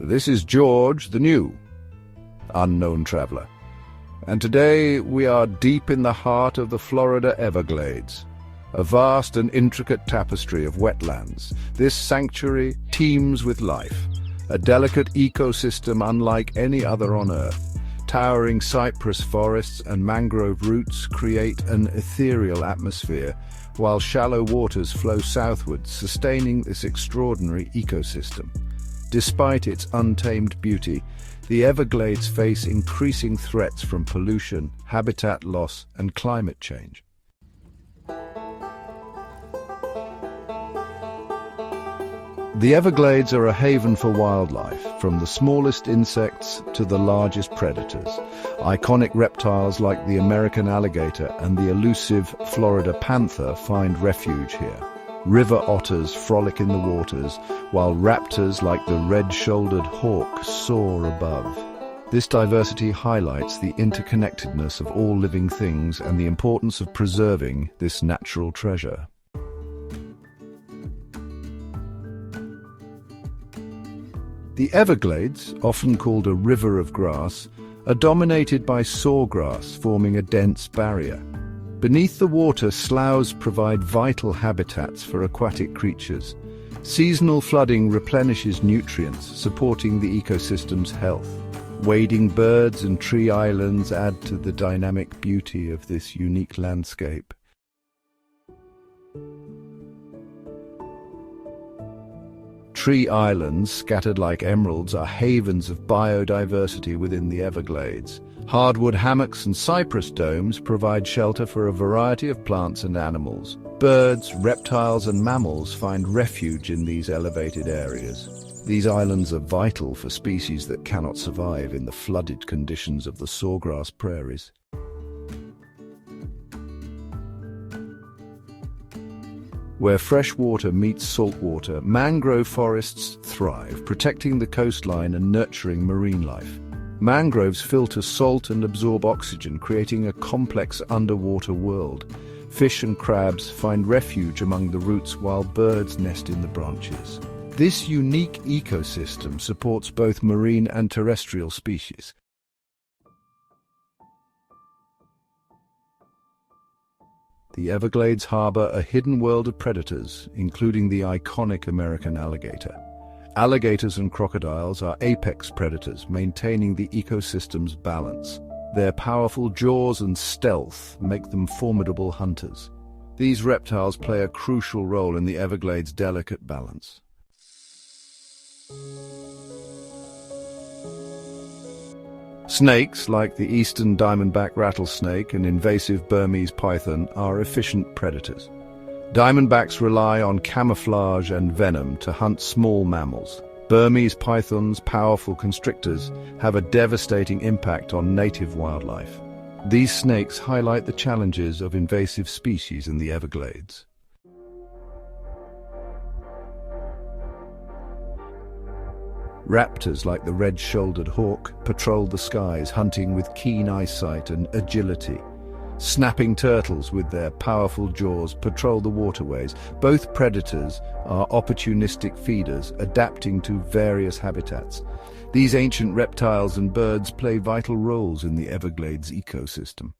This is George, the new unknown traveler. And today we are deep in the heart of the Florida Everglades, a vast and intricate tapestry of wetlands. This sanctuary teems with life, a delicate ecosystem unlike any other on Earth. Towering cypress forests and mangrove roots create an ethereal atmosphere, while shallow waters flow southwards, sustaining this extraordinary ecosystem. Despite its untamed beauty, the Everglades face increasing threats from pollution, habitat loss, and climate change. The Everglades are a haven for wildlife, from the smallest insects to the largest predators. Iconic reptiles like the American alligator and the elusive Florida Panther find refuge here. River otters frolic in the waters, while raptors like the red-shouldered hawk soar above. This diversity highlights the interconnectedness of all living things and the importance of preserving this natural treasure. The Everglades, often called a river of grass, are dominated by sawgrass, forming a dense barrier. Beneath the water, sloughs provide vital habitats for aquatic creatures. Seasonal flooding replenishes nutrients, supporting the ecosystem's health. Wading birds and tree islands add to the dynamic beauty of this unique landscape. Tree islands, scattered like emeralds, are havens of biodiversity within the Everglades. Hardwood hammocks and cypress domes provide shelter for a variety of plants and animals. Birds, reptiles, and mammals find refuge in these elevated areas. These islands are vital for species that cannot survive in the flooded conditions of the sawgrass prairies. Where fresh water meets salt water, mangrove forests thrive, protecting the coastline and nurturing marine life. Mangroves filter salt and absorb oxygen, creating a complex underwater world. Fish and crabs find refuge among the roots while birds nest in the branches. This unique ecosystem supports both marine and terrestrial species. The Everglades harbor a hidden world of predators, including the iconic American alligator. Alligators and crocodiles are apex predators, maintaining the ecosystem's balance. Their powerful jaws and stealth make them formidable hunters. These reptiles play a crucial role in the Everglades' delicate balance. Snakes, like the Eastern Diamondback rattlesnake and invasive Burmese python, are efficient predators. Diamondbacks rely on camouflage and venom to hunt small mammals. Burmese pythons, powerful constrictors, have a devastating impact on native wildlife. These snakes highlight the challenges of invasive species in the Everglades. Raptors like the red-shouldered hawk patrol the skies, hunting with keen eyesight and agility. Snapping turtles with their powerful jaws patrol the waterways. Both predators are opportunistic feeders, adapting to various habitats. These ancient reptiles and birds play vital roles in the Everglades ecosystem.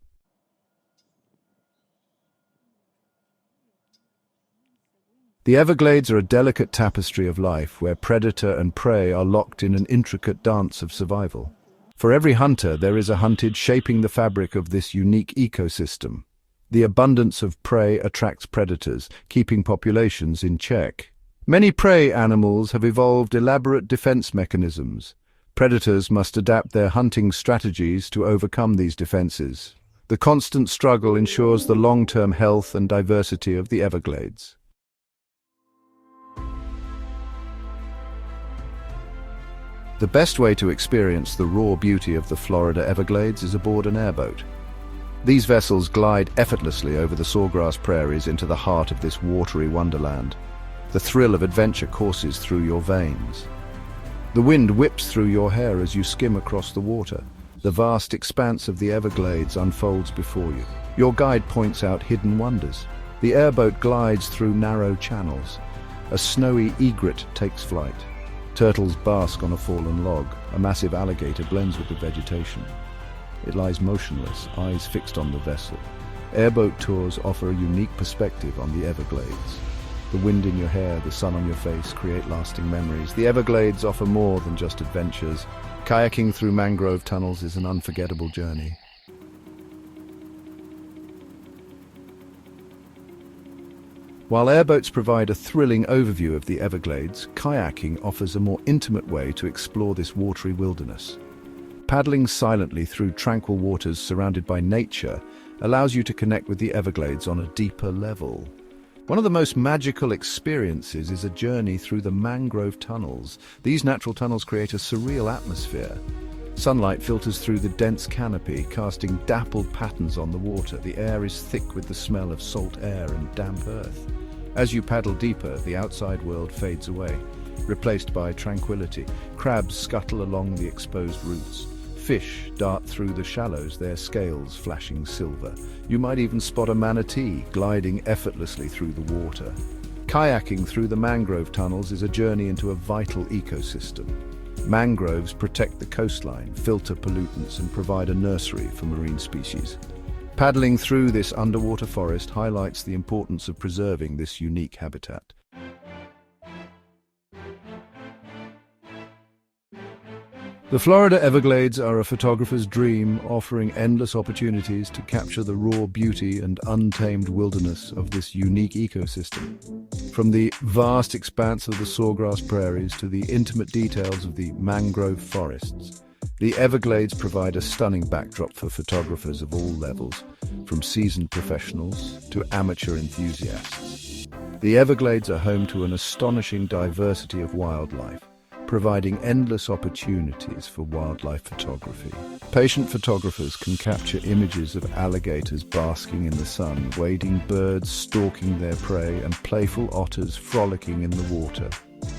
The Everglades are a delicate tapestry of life where predator and prey are locked in an intricate dance of survival. For every hunter, there is a hunted, shaping the fabric of this unique ecosystem. The abundance of prey attracts predators, keeping populations in check. Many prey animals have evolved elaborate defense mechanisms. Predators must adapt their hunting strategies to overcome these defenses. The constant struggle ensures the long-term health and diversity of the Everglades. The best way to experience the raw beauty of the Florida Everglades is aboard an airboat. These vessels glide effortlessly over the sawgrass prairies into the heart of this watery wonderland. The thrill of adventure courses through your veins. The wind whips through your hair as you skim across the water. The vast expanse of the Everglades unfolds before you. Your guide points out hidden wonders. The airboat glides through narrow channels. A snowy egret takes flight. Turtles bask on a fallen log. A massive alligator blends with the vegetation. It lies motionless, eyes fixed on the vessel. Airboat tours offer a unique perspective on the Everglades. The wind in your hair, the sun on your face create lasting memories. The Everglades offer more than just adventures. Kayaking through mangrove tunnels is an unforgettable journey. While airboats provide a thrilling overview of the Everglades, kayaking offers a more intimate way to explore this watery wilderness. Paddling silently through tranquil waters surrounded by nature allows you to connect with the Everglades on a deeper level. One of the most magical experiences is a journey through the mangrove tunnels. These natural tunnels create a surreal atmosphere. Sunlight filters through the dense canopy, casting dappled patterns on the water. The air is thick with the smell of salt air and damp earth. As you paddle deeper, the outside world fades away, replaced by tranquility. Crabs scuttle along the exposed roots. Fish dart through the shallows, their scales flashing silver. You might even spot a manatee gliding effortlessly through the water. Kayaking through the mangrove tunnels is a journey into a vital ecosystem. Mangroves protect the coastline, filter pollutants, and provide a nursery for marine species. Paddling through this underwater forest highlights the importance of preserving this unique habitat. The Florida Everglades are a photographer's dream, offering endless opportunities to capture the raw beauty and untamed wilderness of this unique ecosystem. From the vast expanse of the sawgrass prairies to the intimate details of the mangrove forests, the Everglades provide a stunning backdrop for photographers of all levels, from seasoned professionals to amateur enthusiasts. The Everglades are home to an astonishing diversity of wildlife, providing endless opportunities for wildlife photography. Patient photographers can capture images of alligators basking in the sun, wading birds stalking their prey, and playful otters frolicking in the water.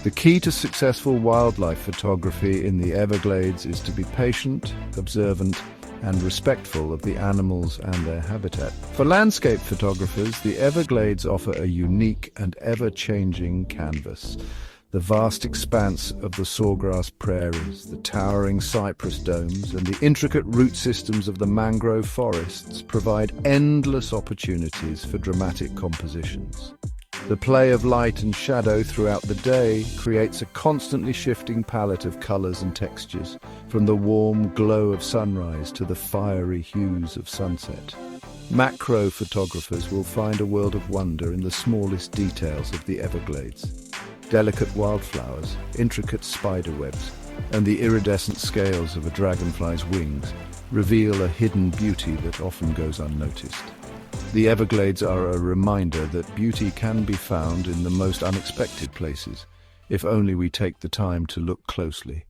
The key to successful wildlife photography in the Everglades is to be patient, observant, and respectful of the animals and their habitat. For landscape photographers, the Everglades offer a unique and ever-changing canvas. The vast expanse of the sawgrass prairies, the towering cypress domes, and the intricate root systems of the mangrove forests provide endless opportunities for dramatic compositions. The play of light and shadow throughout the day creates a constantly shifting palette of colors and textures, from the warm glow of sunrise to the fiery hues of sunset. Macro photographers will find a world of wonder in the smallest details of the Everglades. Delicate wildflowers, intricate spider webs, and the iridescent scales of a dragonfly's wings reveal a hidden beauty that often goes unnoticed. The Everglades are a reminder that beauty can be found in the most unexpected places, if only we take the time to look closely.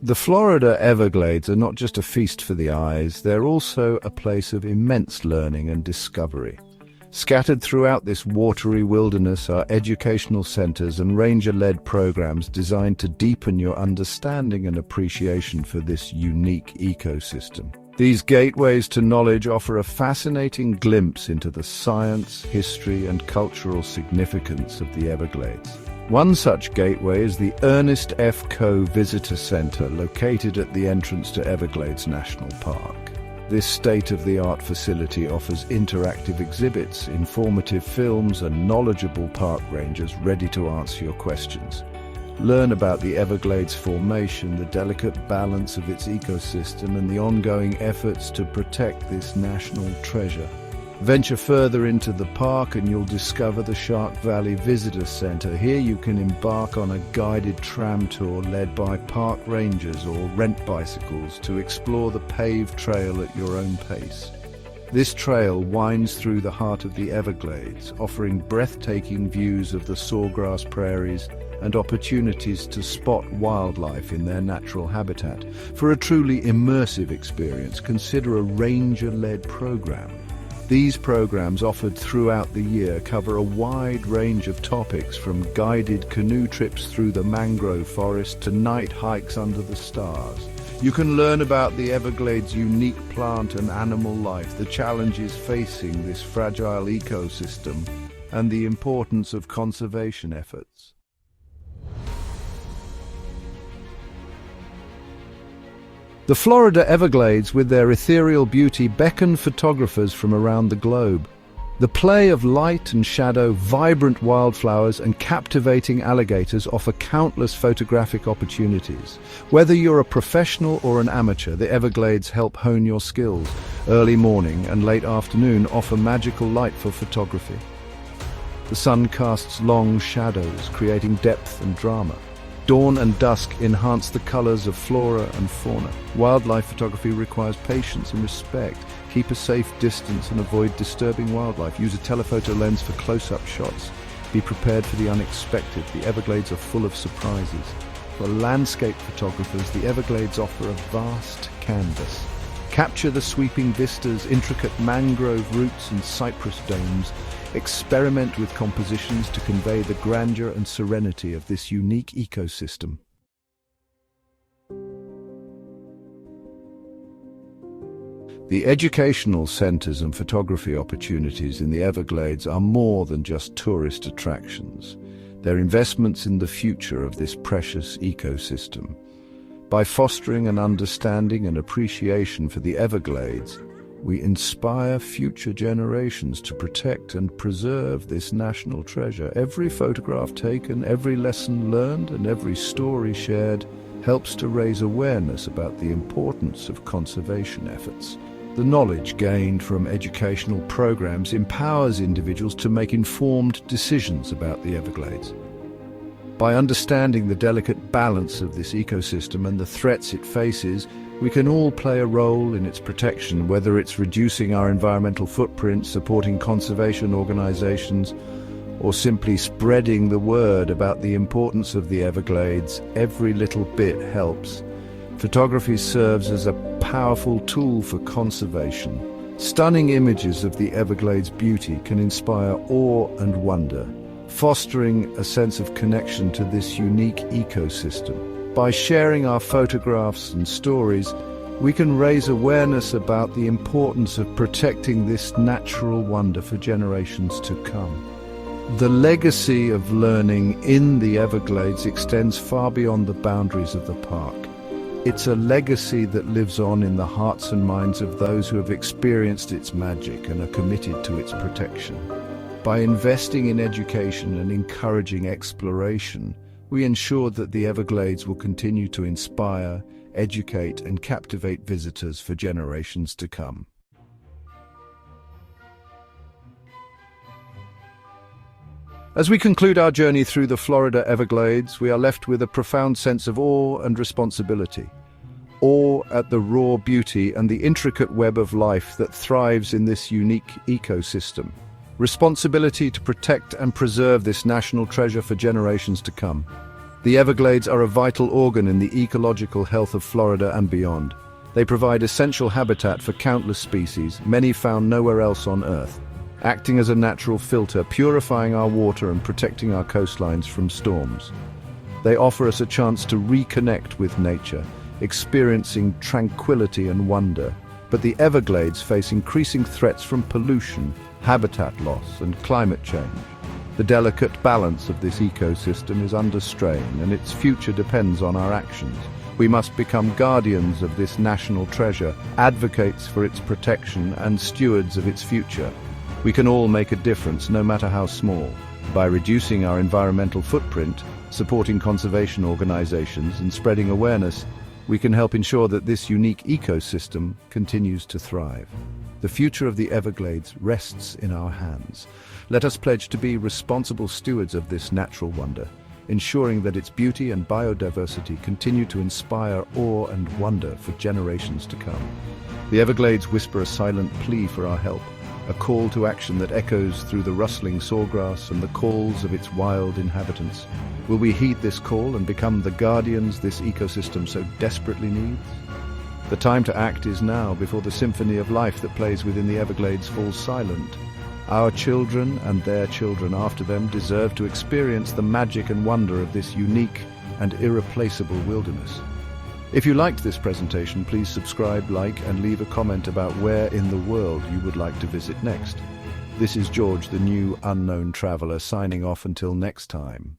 The Florida Everglades are not just a feast for the eyes, they're also a place of immense learning and discovery. Scattered throughout this watery wilderness are educational centers and ranger-led programs designed to deepen your understanding and appreciation for this unique ecosystem. These gateways to knowledge offer a fascinating glimpse into the science, history, and cultural significance of the Everglades. One such gateway is the Ernest F. Coe Visitor Center, located at the entrance to Everglades National Park. This state-of-the-art facility offers interactive exhibits, informative films, and knowledgeable park rangers ready to answer your questions. Learn about the Everglades formation, the delicate balance of its ecosystem, and the ongoing efforts to protect this national treasure. Venture further into the park and you'll discover the Shark Valley Visitor Center. Here you can embark on a guided tram tour led by park rangers or rent bicycles to explore the paved trail at your own pace. This trail winds through the heart of the Everglades, offering breathtaking views of the sawgrass prairies and opportunities to spot wildlife in their natural habitat. For a truly immersive experience, consider a ranger-led program. These programs, offered throughout the year, cover a wide range of topics, from guided canoe trips through the mangrove forest to night hikes under the stars. You can learn about the Everglades' unique plant and animal life, the challenges facing this fragile ecosystem, and the importance of conservation efforts. The Florida Everglades, with their ethereal beauty, beckon photographers from around the globe. The play of light and shadow, vibrant wildflowers, and captivating alligators offer countless photographic opportunities. Whether you're a professional or an amateur, the Everglades help hone your skills. Early morning and late afternoon offer magical light for photography. The sun casts long shadows, creating depth and drama. Dawn and dusk enhance the colors of flora and fauna. Wildlife photography requires patience and respect. Keep a safe distance and avoid disturbing wildlife. Use a telephoto lens for close-up shots. Be prepared for the unexpected. The Everglades are full of surprises. For landscape photographers, the Everglades offer a vast canvas. Capture the sweeping vistas, intricate mangrove roots and cypress domes. Experiment with compositions to convey the grandeur and serenity of this unique ecosystem. The educational centers and photography opportunities in the Everglades are more than just tourist attractions. They're investments in the future of this precious ecosystem. By fostering an understanding and appreciation for the Everglades, we inspire future generations to protect and preserve this national treasure. Every photograph taken, every lesson learned, and every story shared helps to raise awareness about the importance of conservation efforts. The knowledge gained from educational programs empowers individuals to make informed decisions about the Everglades. By understanding the delicate balance of this ecosystem and the threats it faces, we can all play a role in its protection, whether it's reducing our environmental footprint, supporting conservation organizations, or simply spreading the word about the importance of the Everglades. Every little bit helps. Photography serves as a powerful tool for conservation. Stunning images of the Everglades' beauty can inspire awe and wonder, fostering a sense of connection to this unique ecosystem. By sharing our photographs and stories, we can raise awareness about the importance of protecting this natural wonder for generations to come. The legacy of learning in the Everglades extends far beyond the boundaries of the park. It's a legacy that lives on in the hearts and minds of those who have experienced its magic and are committed to its protection. By investing in education and encouraging exploration, we ensure that the Everglades will continue to inspire, educate, and captivate visitors for generations to come. As we conclude our journey through the Florida Everglades, we are left with a profound sense of awe and responsibility. Awe at the raw beauty and the intricate web of life that thrives in this unique ecosystem. Responsibility to protect and preserve this national treasure for generations to come. The Everglades are a vital organ in the ecological health of Florida and beyond. They provide essential habitat for countless species, many found nowhere else on Earth, acting as a natural filter, purifying our water and protecting our coastlines from storms. They offer us a chance to reconnect with nature, experiencing tranquility and wonder. But the Everglades face increasing threats from pollution, habitat loss, and climate change. The delicate balance of this ecosystem is under strain, and its future depends on our actions. We must become guardians of this national treasure, advocates for its protection, and stewards of its future. We can all make a difference, no matter how small, by reducing our environmental footprint, supporting conservation organizations, and spreading awareness. We can help ensure that this unique ecosystem continues to thrive. The future of the Everglades rests in our hands. Let us pledge to be responsible stewards of this natural wonder, ensuring that its beauty and biodiversity continue to inspire awe and wonder for generations to come. The Everglades whisper a silent plea for our help, a call to action that echoes through the rustling sawgrass and the calls of its wild inhabitants. Will we heed this call and become the guardians this ecosystem so desperately needs? The time to act is now, before the symphony of life that plays within the Everglades falls silent. Our children and their children after them deserve to experience the magic and wonder of this unique and irreplaceable wilderness. If you liked this presentation, please subscribe, like, and leave a comment about where in the world you would like to visit next. This is George, the new unknown traveler, signing off until next time.